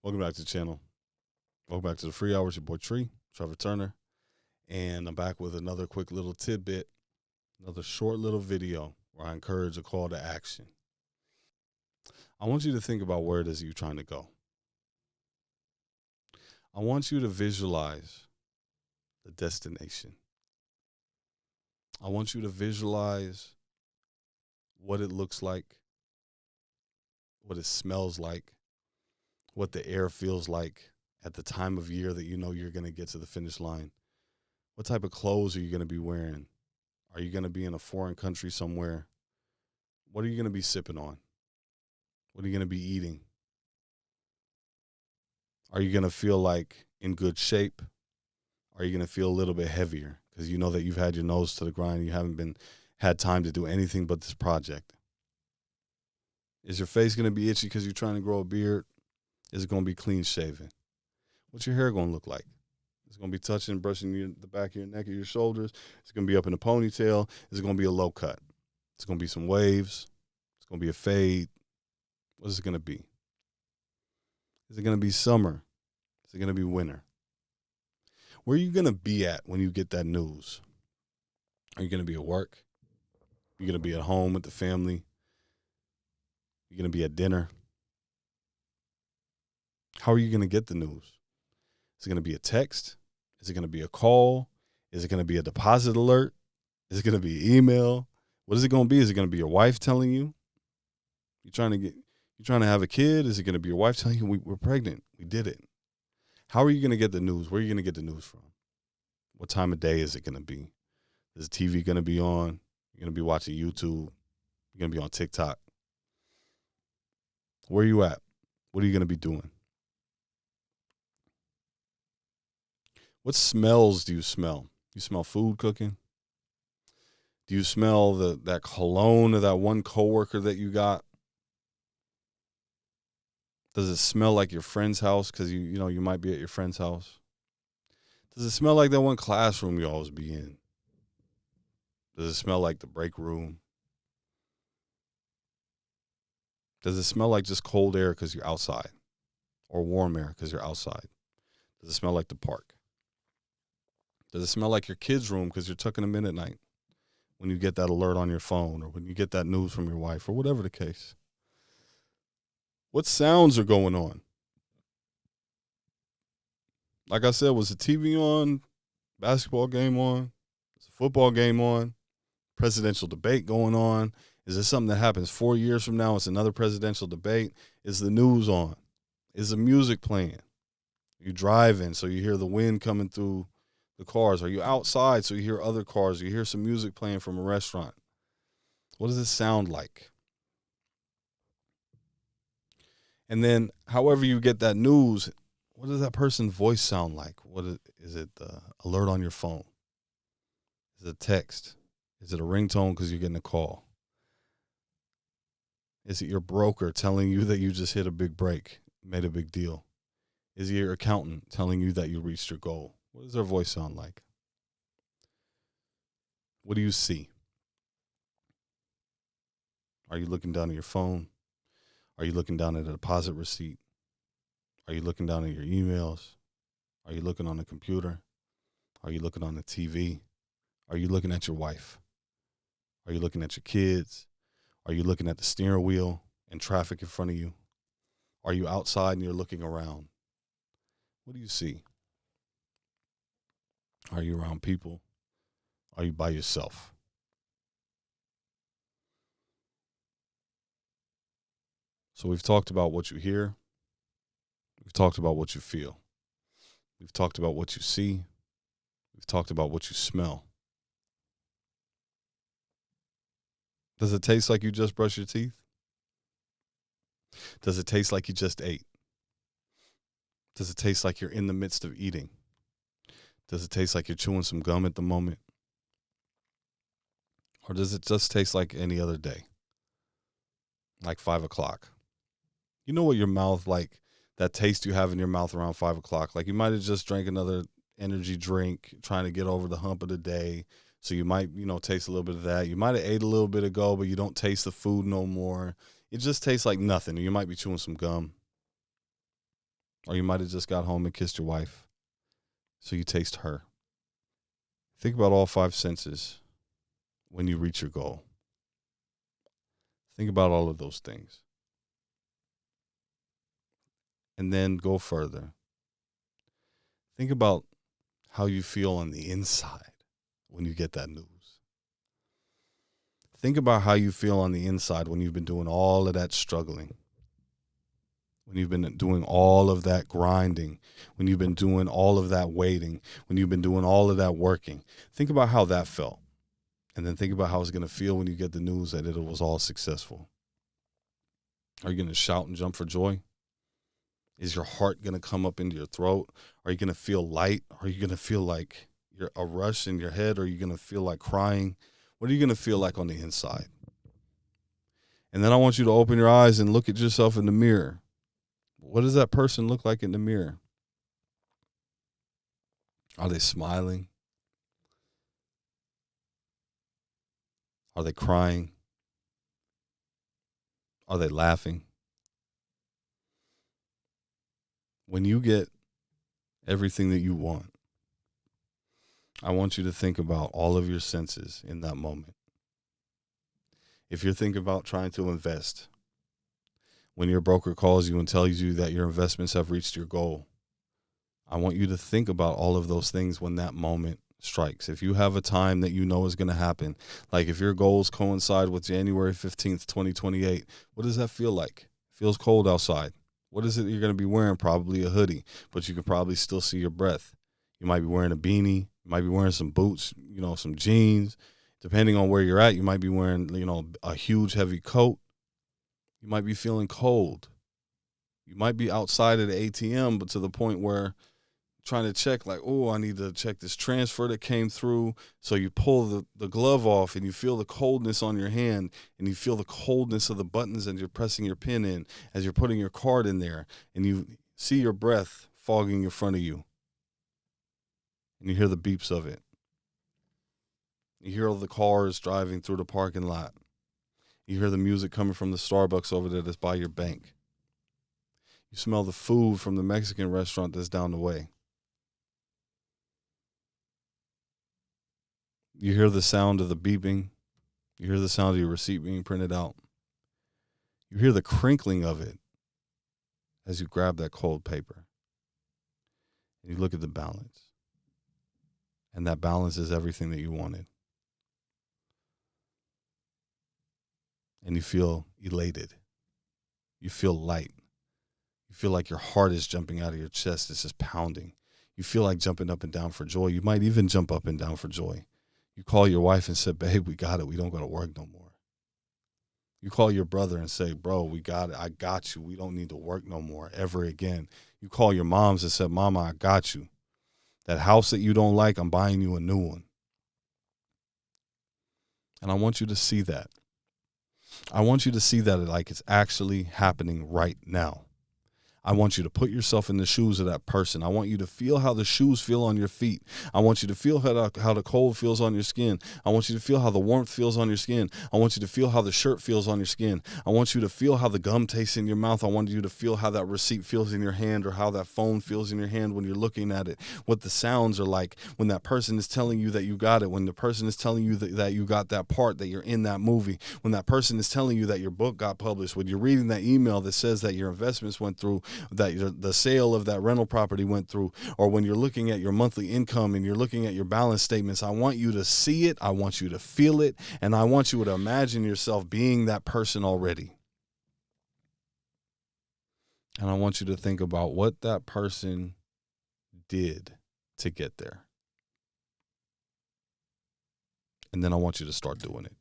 Welcome back to the channel. Welcome back to the Free Hours. Your boy Trevor Turner. And I'm back with another quick little tidbit, another short little video where I encourage a call to action. I want you to think about where it is you're trying to go. I want you to visualize the destination. I want you to visualize what it looks like, what it smells like, what the air feels like at the time of year that you know you're going to get to the finish line. What type of clothes are you going to be wearing? Are you going to be in a foreign country somewhere? What are you going to be sipping on? What are you going to be eating? Are you going to feel like in good shape? Are you going to feel a little bit heavier because you know that you've had your nose to the grind? You haven't had time to do anything but this project. Is your face going to be itchy because you're trying to grow a beard? Is it going to be clean shaven? What's your hair going to look like? It's going to be touching, brushing the back of your neck or your shoulders. It's going to be up in a ponytail. It's going to be a low cut. It's going to be some waves. It's going to be a fade. What is it going to be? Is it going to be summer? Is it going to be winter? Where are you going to be at when you get that news? Are you going to be at work? Are you going to be at home with the family? Are you going to be at dinner? How are you going to get the news? Is it going to be a text? Is it going to be a call? Is it going to be a deposit alert? Is it going to be email? What is it going to be? Is it going to be your wife telling you? You're trying to have a kid? Is it going to be your wife telling you we're pregnant? We did it. How are you going to get the news? Where are you going to get the news from? What time of day is it going to be? Is the TV going to be on? You're going to be watching YouTube. You're going to be on TikTok. Where are you at? What are you going to be doing? What smells do you smell? You smell food cooking? Do you smell that cologne of that one coworker that you got? Does it smell like your friend's house because you might be at your friend's house? Does it smell like that one classroom you always be in? Does it smell like the break room? Does it smell like just cold air because you're outside or warm air because you're outside? Does it smell like the park? Does it smell like your kid's room because you're tucking them in at night when you get that alert on your phone or when you get that news from your wife or whatever the case? What sounds are going on? Like I said, was the TV on? Basketball game on? Is the football game on? Presidential debate going on? Is this something that happens 4 years from now? It's another presidential debate. Is the news on? Is the music playing? Are you driving so you hear the wind coming through the cars? Are you outside so you hear other cars? You hear some music playing from a restaurant? What does it sound like? And then however you get that news, what does that person's voice sound like? Is it the alert on your phone? Is it a text? Is it a ringtone because you're getting a call? Is it your broker telling you that you just hit a big break, made a big deal? Is it your accountant telling you that you reached your goal? What does their voice sound like? What do you see? Are you looking down at your phone? Are you looking down at a deposit receipt? Are you looking down at your emails? Are you looking on the computer? Are you looking on the TV? Are you looking at your wife? Are you looking at your kids? Are you looking at the steering wheel and traffic in front of you? Are you outside and you're looking around? What do you see? Are you around people? Are you by yourself? So we've talked about what you hear. We've talked about what you feel. We've talked about what you see. We've talked about what you smell. Does it taste like you just brushed your teeth? Does it taste like you just ate? Does it taste like you're in the midst of eating? Does it taste like you're chewing some gum at the moment? Or does it just taste like any other day? Like 5 o'clock? You know what your mouth, like that taste you have in your mouth around 5 o'clock? Like you might have just drank another energy drink trying to get over the hump of the day. So you might, taste a little bit of that. You might have ate a little bit ago, but you don't taste the food no more. It just tastes like nothing. You might be chewing some gum. Or you might have just got home and kissed your wife, so you taste her. Think about all 5 senses when you reach your goal. Think about all of those things. And then go further. Think about how you feel on the inside when you get that news. Think about how you feel on the inside when you've been doing all of that struggling, when you've been doing all of that grinding, when you've been doing all of that waiting, when you've been doing all of that working. Think about how that felt. And then think about how it's going to feel when you get the news that it was all successful. Are you going to shout and jump for joy? Is your heart going to come up into your throat? Are you going to feel light? Are you going to feel like you're a rush in your head? Are you going to feel like crying? What are you going to feel like on the inside? And then I want you to open your eyes and look at yourself in the mirror. What does that person look like in the mirror? Are they smiling? Are they crying? Are they laughing? When you get everything that you want, I want you to think about all of your senses in that moment. If you're thinking about trying to invest, when your broker calls you and tells you that your investments have reached your goal, I want you to think about all of those things when that moment strikes. If you have a time that you know is going to happen, like if your goals coincide with January 15th, 2028, what does that feel like? It feels cold outside. What is it you're going to be wearing? Probably a hoodie, but you can probably still see your breath. You might be wearing a beanie. You might be wearing some boots, some jeans. Depending on where you're at, you might be wearing, a huge, heavy coat. You might be feeling cold. You might be outside at the ATM, but to the point where trying to check, like, oh, I need to check this transfer that came through. So you pull the glove off and you feel the coldness on your hand and you feel the coldness of the buttons as you're pressing your pin in, as you're putting your card in there, and you see your breath fogging in front of you. And you hear the beeps of it. You hear all the cars driving through the parking lot. You hear the music coming from the Starbucks over there that's by your bank. You smell the food from the Mexican restaurant that's down the way. You hear the sound of the beeping. You hear the sound of your receipt being printed out. You hear the crinkling of it as you grab that cold paper. And you look at the balance. And that balance is everything that you wanted. And you feel elated. You feel light. You feel like your heart is jumping out of your chest. It's just pounding. You feel like jumping up and down for joy. You might even jump up and down for joy. You call your wife and say, babe, we got it. We don't go to work no more. You call your brother and say, bro, we got it. I got you. We don't need to work no more ever again. You call your moms and say, mama, I got you. That house that you don't like, I'm buying you a new one. And I want you to see that. I want you to see that like it's actually happening right now. I want you to put yourself in the shoes of that person. I want you to feel how the shoes feel on your feet. I want you to feel how the cold feels on your skin. I want you to feel how the warmth feels on your skin. I want you to feel how the shirt feels on your skin. I want you to feel how the gum tastes in your mouth. I want you to feel how that receipt feels in your hand, or how that phone feels in your hand when you're looking at it. What the sounds are like when that person is telling you that you got it, when the person is telling you that you got that part, that you're in that movie, when that person is telling you that your book got published, when you're reading that email that says that your investments went through, that the sale of that rental property went through, or when you're looking at your monthly income and you're looking at your balance statements. I want you to see it. I want you to feel it. And I want you to imagine yourself being that person already. And I want you to think about what that person did to get there. And then I want you to start doing it.